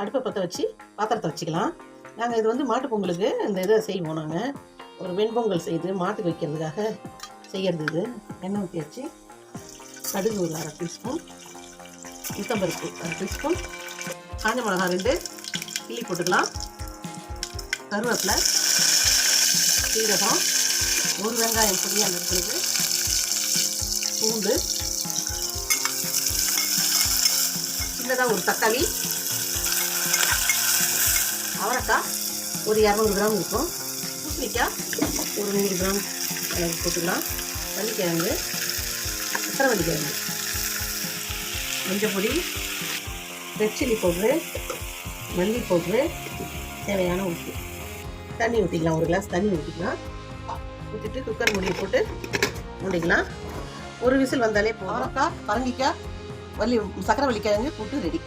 அடுப்பை பற்ற வச்சு பாத்திரத்தை வச்சுக்கலாம். நாங்கள் இது வந்து மாட்டு பொங்கலுக்கு இந்த இதை செய்வோம். நாங்கள் ஒரு வெண்பொங்கல் செய்து மாட்டுக்கு வைக்கிறதுக்காக செய்கிறது. இது எண்ணெய் ஊற்றி வச்சு கடுகு ஒரு 1/2 டீஸ்பூன், உளுத்தம்பருப்பு 1/2 டீஸ்பூன், காஞ்ச மிளகாய் 2 கிள்ளி போட்டுக்கலாம், கருவேப்பிலை, சீரகம், ஒரு வெங்காயம் பொடியாக நறுக்கிறது, பூண்டு, சின்னதாக ஒரு தக்காளி, அவரைக்காய் ஒரு 200 கிராம் இருக்கும், பூசணிக்காய் ஒரு 100 கிராம் போட்டுக்கலாம், வள்ளிக்கிழங்கு, சக்கரவள்ளிக்கிழங்கு, மஞ்சள் பொடி, ரெட் சில்லி பவுட்ரு, மல்லி பவுட்ரு, தேவையான உப்பு, தண்ணி ஊற்றிக்கலாம். 1 கிளாஸ் தண்ணி ஊற்றிக்கலாம். ஊற்றிட்டு குக்கர் மூடியை போட்டு மூடிக்கலாம். ஒரு விசில் வந்தாலே போதும். அவரைக்காய், பரங்கிக்காய், சக்கரவள்ளிக்கிழங்கு கூட்டு ரெடி.